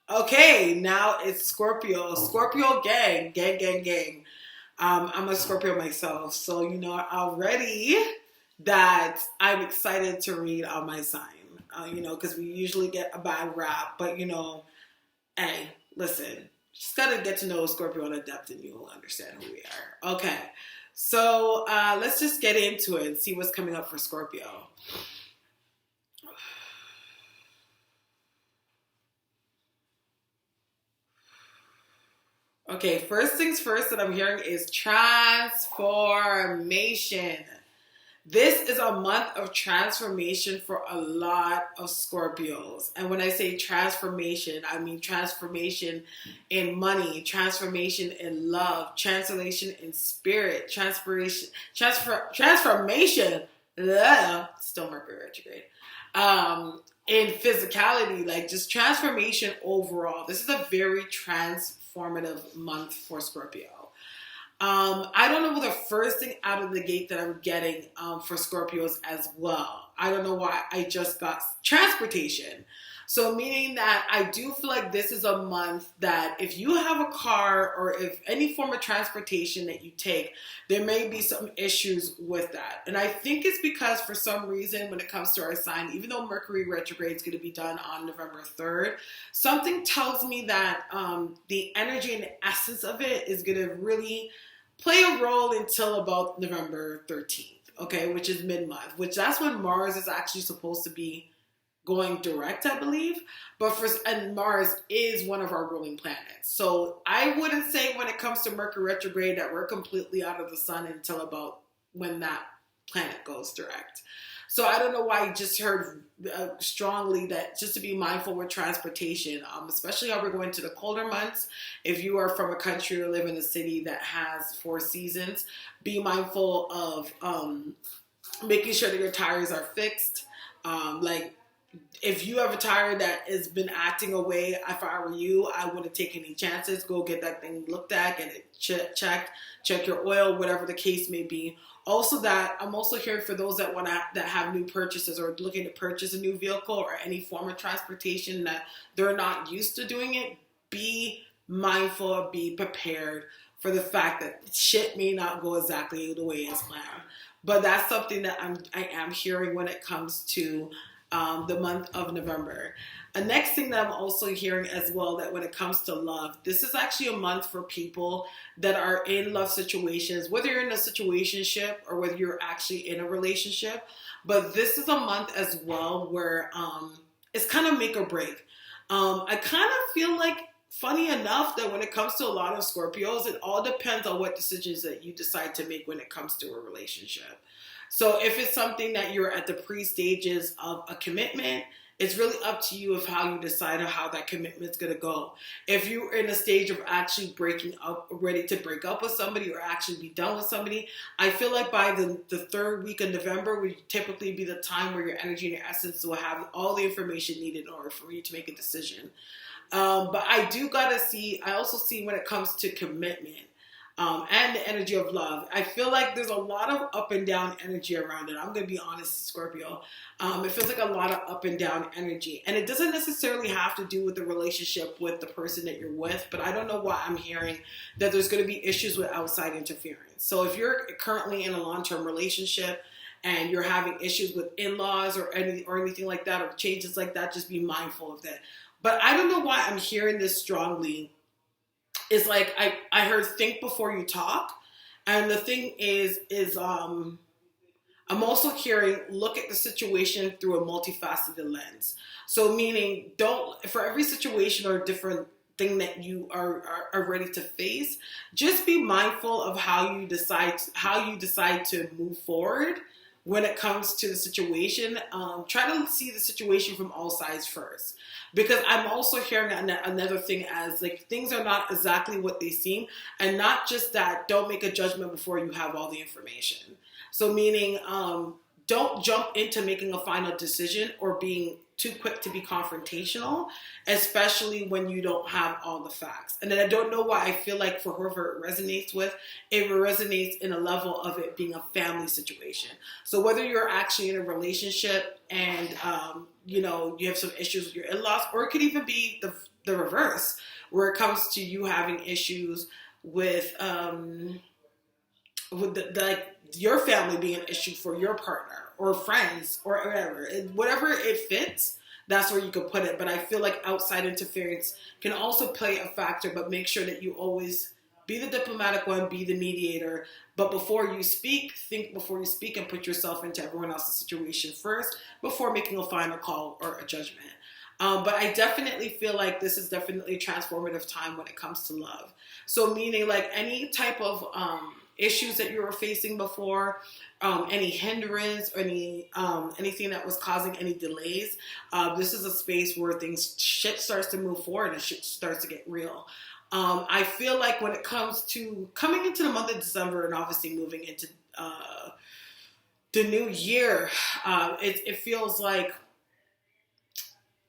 Okay, now it's Scorpio. Scorpio gang, gang, gang, gang. I'm a Scorpio myself, so already that I'm excited to read on my sign. Because we usually get a bad rap, but hey, listen, just gotta get to know Scorpio in a depth, and you'll understand who we are. Okay, so let's just get into it and see what's coming up for Scorpio. Okay, first things first that I'm hearing is transformation. This is a month of transformation for a lot of Scorpios. And when I say transformation, I mean transformation in money, transformation in love, transformation in spirit, transformation, still Mercury retrograde, in physicality, like just transformation overall. This is a very transformative month for Scorpio. I don't know what the first thing out of the gate that I'm getting for Scorpios as well. I don't know why I just got transportation. So meaning that I do feel like this is a month that if you have a car or if any form of transportation that you take, there may be some issues with that. And I think it's because for some reason when it comes to our sign, even though Mercury retrograde is going to be done on November 3rd, something tells me that the energy and the essence of it is going to really play a role until about November 13th, okay, which is mid-month, which that's when Mars is actually supposed to be going direct, I believe. And Mars is one of our ruling planets. So I wouldn't say when it comes to Mercury retrograde that we're completely out of the sun until about when that planet goes direct. So I don't know why I just heard strongly that just to be mindful with transportation, especially how we're going to the colder months. If you are from a country or live in a city that has four seasons, be mindful of making sure that your tires are fixed. Like if you have a tire that has been acting away, if I were you, I wouldn't take any chances. Go get that thing looked at, get it checked, check your oil, whatever the case may be. Also, that I'm also hearing for those that that have new purchases or looking to purchase a new vehicle or any form of transportation that they're not used to doing it. Be mindful, be prepared for the fact that shit may not go exactly the way it's planned. But that's something that I am hearing when it comes to the month of November. A next thing that I'm also hearing as well, that when it comes to love, this is actually a month for people that are in love situations, whether you're in a situationship or whether you're actually in a relationship. But this is a month as well where it's kind of make or break. I kind of feel like, funny enough, that when it comes to a lot of Scorpios, it all depends on what decisions that you decide to make when it comes to a relationship. So if it's something that you're at the pre-stages of a commitment, it's really up to you of how you decide on how that commitment's going to go. If you're in a stage of actually breaking up, ready to break up with somebody or actually be done with somebody, I feel like by the third week of November would typically be the time where your energy and your essence will have all the information needed in order for you to make a decision. But I also see when it comes to commitment, and the energy of love, I feel like there's a lot of up and down energy around it. I'm going to be honest, Scorpio. It feels like a lot of up and down energy. And it doesn't necessarily have to do with the relationship with the person that you're with, but I don't know why I'm hearing that there's going to be issues with outside interference. So if you're currently in a long-term relationship and you're having issues with in-laws or anything like that or changes like that, just be mindful of that. But I don't know why I'm hearing this strongly. It's like I heard think before you talk. And the thing is I'm also hearing look at the situation through a multifaceted lens. So meaning for every situation or different thing that you are ready to face, just be mindful of how you decide to move forward when it comes to the situation. Try to see the situation from all sides first. Because I'm also hearing another thing as like things are not exactly what they seem. And not just that, don't make a judgment before you have all the information. So meaning don't jump into making a final decision or being too quick to be confrontational, especially when you don't have all the facts. And then I don't know why I feel like for whoever it resonates with, it resonates in a level of it being a family situation. So whether you're actually in a relationship and you have some issues with your in-laws, or it could even be the reverse, where it comes to you having issues with like your family being an issue for your partner or friends or whatever. Whatever it fits, that's where you could put it. But I feel like outside interference can also play a factor, but make sure that you always be the diplomatic one, be the mediator. But before you speak, think before you speak and put yourself into everyone else's situation first before making a final call or a judgment. But I definitely feel like this is definitely a transformative time when it comes to love. So meaning like any type of issues that you were facing before, any hindrance, or anything that was causing any delays, this is a space where shit starts to move forward and shit starts to get real. I feel like when it comes to coming into the month of December and obviously moving into the new year, it feels like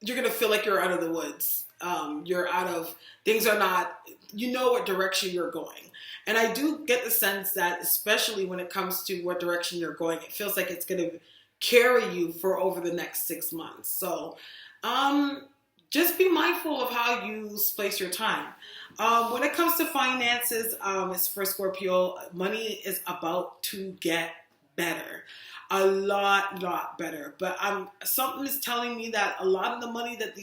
you're going to feel like you're out of the woods. Things are not, you know what direction you're going. And I do get the sense that, especially when it comes to what direction you're going, it feels like it's going to carry you for over the next 6 months. So, just be mindful of how you place your time. When it comes to finances, it's for Scorpio, money is about to get better. A lot better. But something is telling me that a lot of the money that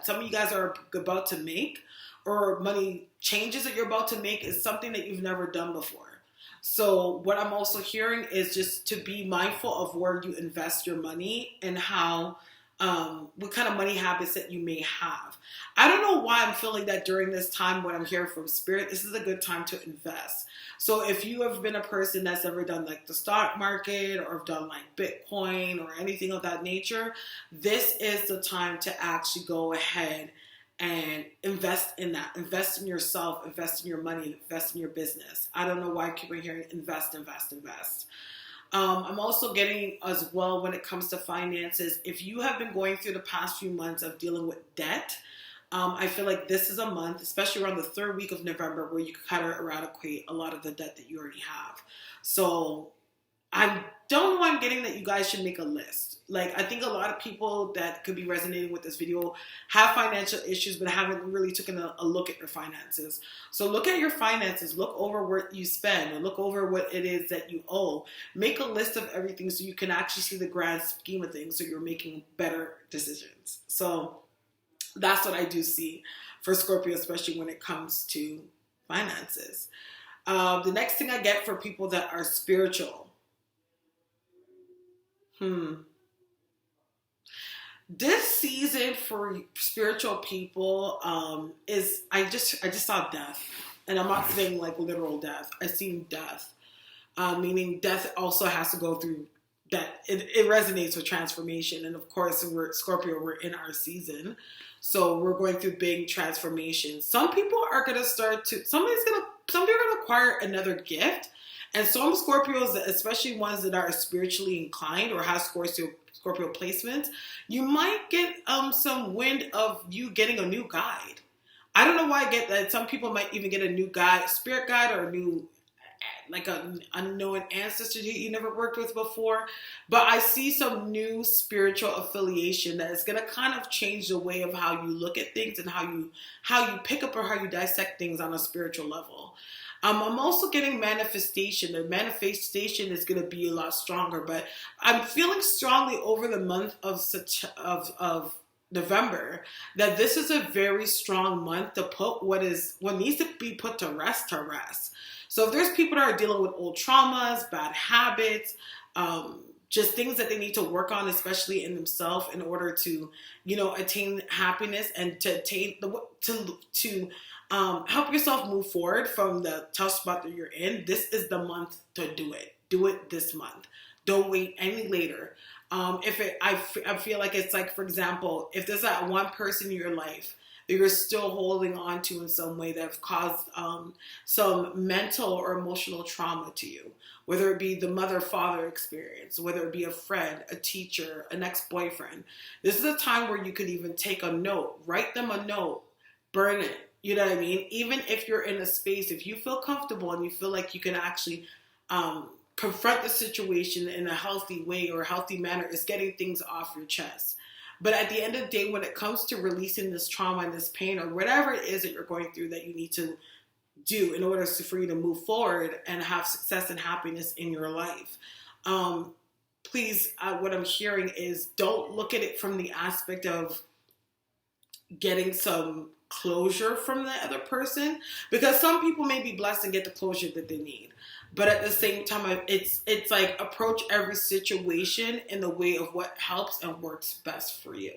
some of you guys are about to make, or money changes that you're about to make, is something that you've never done before. So what I'm also hearing is just to be mindful of where you invest your money and how, what kind of money habits that you may have. I don't know why I'm feeling that during this time when I'm hearing from Spirit, this is a good time to invest. So if you have been a person that's ever done like the stock market or done like Bitcoin or anything of that nature, this is the time to actually go ahead and invest in that. Invest in yourself, invest in your money, invest in your business. I don't know why I keep hearing invest. I'm also getting as well when it comes to finances. If you have been going through the past few months of dealing with debt, I feel like this is a month, especially around the 3rd week of November, where you can kind of eradicate a lot of the debt that you already have. So I don't know why I'm getting that you guys should make a list. Like, I think a lot of people that could be resonating with this video have financial issues, but haven't really taken a look at their finances. So look at your finances, look over what you spend, and look over what it is that you owe. Make a list of everything so you can actually see the grand scheme of things, so you're making better decisions. So that's what I do see for Scorpio, especially when it comes to finances. The next thing I get for people that are spiritual. This season for spiritual people is, I just saw death. And I'm not saying like literal death. I seen death. Meaning death also has to go through that. It resonates with transformation. And of course, Scorpio, we're in our season. So we're going through big transformations. Some people are going to some people are going to acquire another gift. And some Scorpios, especially ones that are spiritually inclined or have Scorpio placements, you might get some wind of you getting a new guide. I don't know why I get that. Some people might even get a new guide, spirit guide, or a new, like an unknown ancestor that you never worked with before. But I see some new spiritual affiliation that is going to kind of change the way of how you look at things and how you pick up or how you dissect things on a spiritual level. I'm also getting manifestation. The manifestation is going to be a lot stronger, but I'm feeling strongly over the month of November that this is a very strong month to put what needs to be put to rest. So if there's people that are dealing with old traumas, bad habits, just things that they need to work on, especially in themselves, in order to, attain happiness and to attain help yourself move forward from the tough spot that you're in. This is the month to do it. Do it this month. Don't wait any later. I feel like it's like, for example, if there's that one person in your life that you're still holding on to in some way that have caused some mental or emotional trauma to you, whether it be the mother-father experience, whether it be a friend, a teacher, an ex-boyfriend, this is a time where you could even take a note, write them a note, burn it. You know what I mean? Even if you're in a space, if you feel comfortable and you feel like you can actually confront the situation in a healthy way or a healthy manner, is getting things off your chest. But at the end of the day, when it comes to releasing this trauma and this pain or whatever it is that you're going through that you need to do in order for you to move forward and have success and happiness in your life, please, what I'm hearing is don't look at it from the aspect of getting some closure from the other person, because some people may be blessed and get the closure that they need, but at the same time, it's like approach every situation in the way of what helps and works best for you.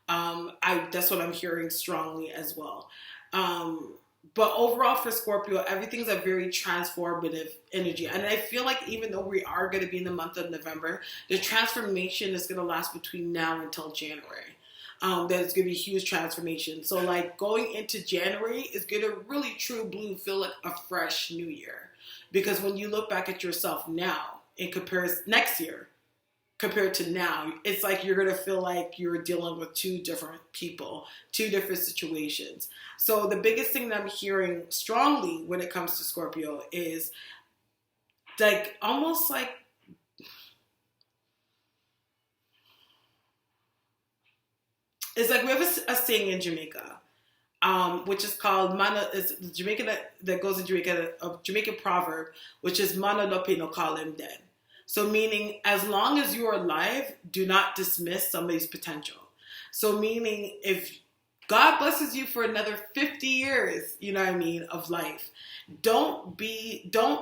That's what I'm hearing strongly as well. But overall for Scorpio, everything's a very transformative energy. And I feel like even though we are going to be in the month of November, the transformation is going to last between now until January. There's going to be a huge transformation. So like going into January is going to really true blue feel like a fresh new year. Because when you look back at yourself now and compares next year compared to now, it's like you're going to feel like you're dealing with two different people, two different situations. So the biggest thing that I'm hearing strongly when it comes to Scorpio is like almost like it's like we have a saying in Jamaica, which is called mana. It's the Jamaican that goes in Jamaica, a Jamaican proverb, which is mana no pe no call him dead. So meaning, as long as you're alive, do not dismiss somebody's potential. So meaning, if God blesses you for another 50 years, you know what I mean, of life, don't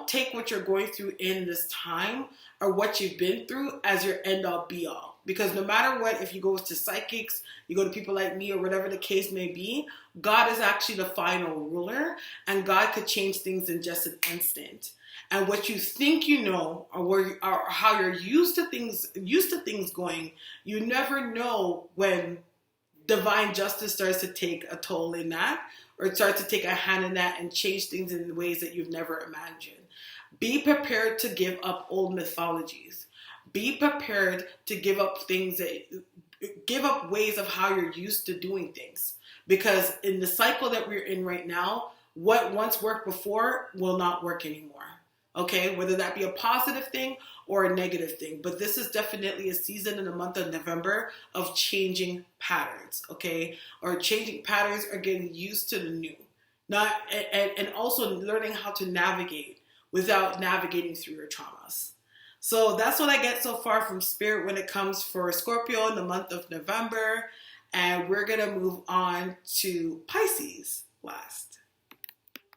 take what you're going through in this time or what you've been through as your end all be all. Because no matter what, if you go to psychics, you go to people like me or whatever the case may be, God is actually the final ruler, and God could change things in just an instant. And what you think you know, or how you're used to things going, you never know when divine justice starts to take a toll in that, or it starts to take a hand in that and change things in ways that you've never imagined. Be prepared to give up old mythologies. Be prepared to give up ways of how you're used to doing things. Because in the cycle that we're in right now, what once worked before will not work anymore. Okay, whether that be a positive thing or a negative thing. But this is definitely a season in the month of November of changing patterns, okay? Or changing patterns or getting used to the new. And also learning how to navigate without navigating through your traumas. So that's what I get so far from Spirit when it comes for Scorpio in the month of November. And we're going to move on to Pisces last.